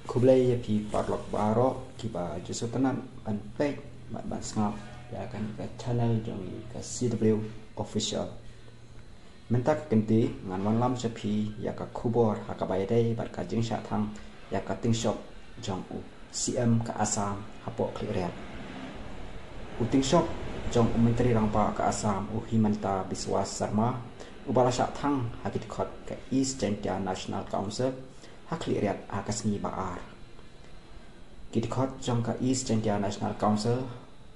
Kublai pi parlok baro kiba jusu tenan ban pek ban sngap ya kan ke channel jong ke CW official mentak kenti ngan wan lam sepi ya ka kubor hakabai dai bat ka jing sha thang ya ka ting shop jong u CM ka Assam hapo kliret u ting shop jong menteri rangpa ka Assam u Himanta Biswa Sarma u bala sha thang hakit khot ka East India National Council hakliret akasni baar kitkot jong ka East India National Council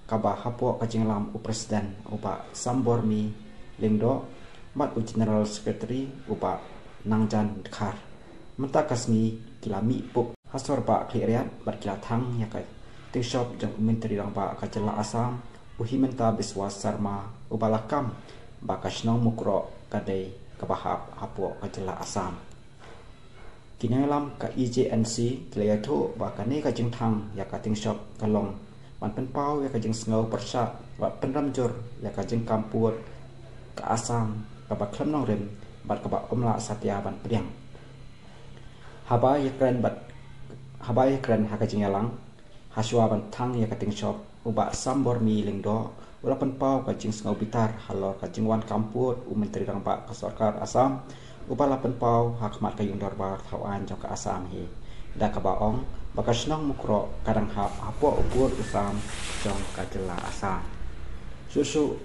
kaba hapo ka jinglam u president upa Sambormi Lingdo mat u general secretary upa Nangjan Khar menta kasni kilami pup hasor ba kliret bat kila thang ya ka tishop jong menteri rangba ka jela Assam u Himanta Biswa Sarma ubalakam ba kasnong mukro kadai kabahap hapo ka jela Assam Kinalam ka EJNC tlayatho ba kane ka jing thang ya ka ting shop kalong man pen pau ya ka jing sngo persha wa penram jor ya ka jing kampur ka Assam ka ba khlam nong rem bat ka ba omla satya ban priang haba ya kran ha ka jing yalang haswa ban thang ya ka ting shop uba sambor mi lingdo ula pen pau ka jing sngo bitar halor ka jing wan kampur u menteri rangba ka sarkar Assam upala penpau hakmat kayung darbar thawan jong ka Assam hi da ka baong bakasnong mukro kadang hapo upur usam jong ka jela Assam susu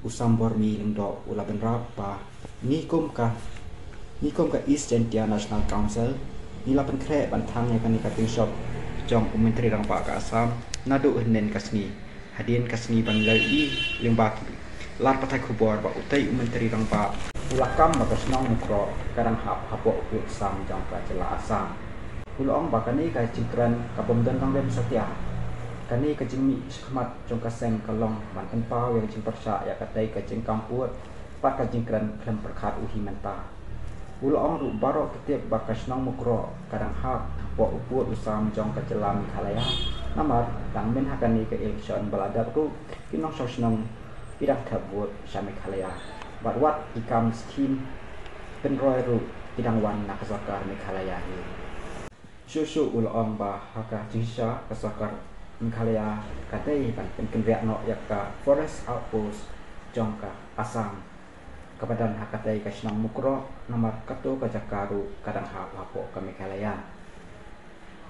usam bormi lingdo ula benra ba nikum ka East India National Council nila pen kre bantang ya kan ikating shop jong menteri rangpa ka Assam nadu hnen kasni hadin kasni ban lai lingba lar patai khubor ba utai menteri rangpa ulakam bagas nong mukro kadang hapo sam jong ka jela Assam ulong bakani ka cikran ka bomdan kang dem satya kani ka jingmi khmat jong ka seng kalong ban kan pau yang jing persha ya ka tai ka jing kampur pat ka jingkran klam perkhat u Himanta ulong ru baro ketiak bagas nong mukro kadang hapo upur usam jong ka jela Meghalaya namar dang men hakani ka election baladap ru kinong sosnong pidak thabut sa Meghalaya but what becomes scheme penroy ru tidang wan na kasakar Meghalaya hi susu ulong ba haka jingsa kasakar Meghalaya kadai ban penkenriak no yakka forest outpost jongka Assam kabadan hakatai kasnang mukro namar kato ka jakaru kadang hapo ka Meghalaya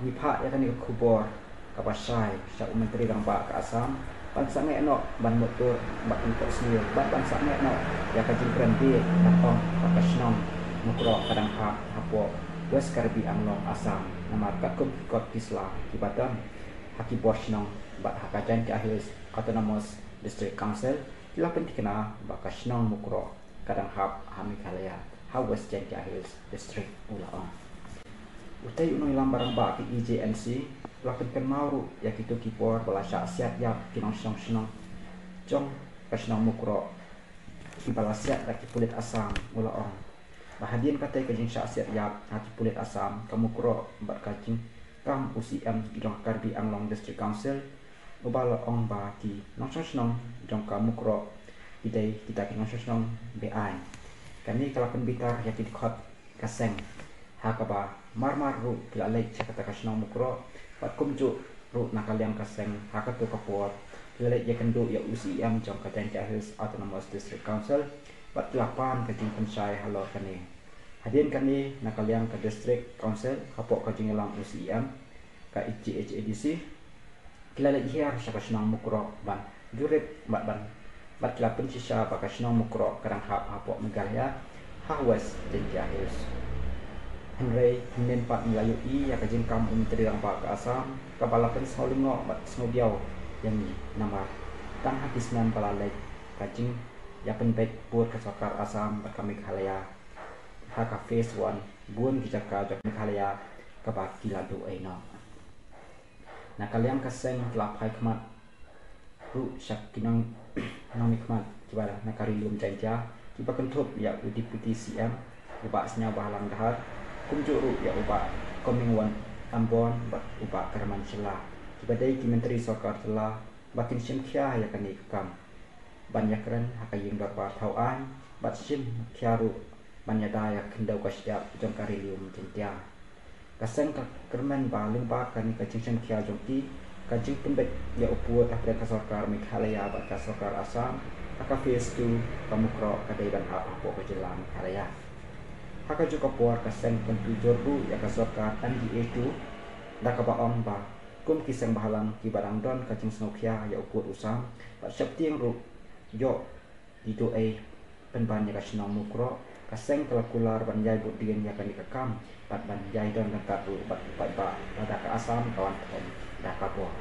nipha yakani ka khubor kapasai sa menteri rangba ka Assam bangsa no ban motor bat untuk sendiri bangsa no ya ka jingkran bi tapong pakasnong mukro kadang hapo West Karbi Anglong Assam namar kakum kot kisla kibatan haki borsnong bat hakajan ka Hills Autonomous District Council kila pentikna bakasnong mukro kadang Meghalaya ha West Janka Hills District ulaong utai unoi lambarang ba ki EJNC lakan mauru ya kitu kipor balasa siat ya kinong snong jong kasnong mukro balasa ya kipulit Assam ulaong bahadian katai kajing siat ya kipulit Assam kamukro bat kajing kam UCM jong Karbi Anglong District Council ubalaong ba ki nong snong jong kamukro idai kita kinong snong BI kani kalakan bitar ya kitkot kaseng hakaba marmar ru kilalek cakata kasnong mukro pat kumju ru nakaliang kaseng hakatu kapor kilalek ya kendo ya UCM jong Janka Hills Autonomous District Council pat lapan kajing pensai halor kani hadin kani nakaliang ka District Council kapok kajing elang UCM ka IGHADC kilalek hiar sa kasnong mukro ban jurit bat kilapan sisa ba kasnong mukro kadang hapo Meghalaya ha West Janka Hills Henry Hinen Pat Melayu ya kajing kam menteri rangpa ka Assam kabalakan saulingo bat snodiau yang ni namar tang hadisnan balalek kajing ya penbek pur kasakar Assam bat ka Meghalaya ha ka phase 1 bun kijaka jok Meghalaya ka ba kiladu aino na kaliang kaseng lapai khmat ru syak kinong nong khmat kibara na karilum janja kibakan thup ya deputy CM uba snya bahalang dahar kumjuru ya uba Komingwan Ambon bat uba Karaman Sela kibadai ki menteri sarkar telah bakin simkhya ya kani kam banyakran hakaying darbar thawan bat sim khyaru banyada ya kendau kasyap jong karilium jentia kaseng kermen baling ba kan ka jingchen kia jongki ka jing pembek ya upu apre ka sarkar Meghalaya ba ka sarkar Assam aka phase 2 kamukro ka daiban ha apo ka jelang Meghalaya haka juga puar kaseng pentu jorbu ya ka sarkar NDA 2 da ka ba ong ba kum kiseng bahalang ki barang don ka jing snokia ya upu usam ba syaptieng ru yo dido penban ya ka sinong mukro kaseng kelakular banjai budian ya kan dikekam bat banjai don dan katu bat ba pada ke Asam kawan tom dah kapor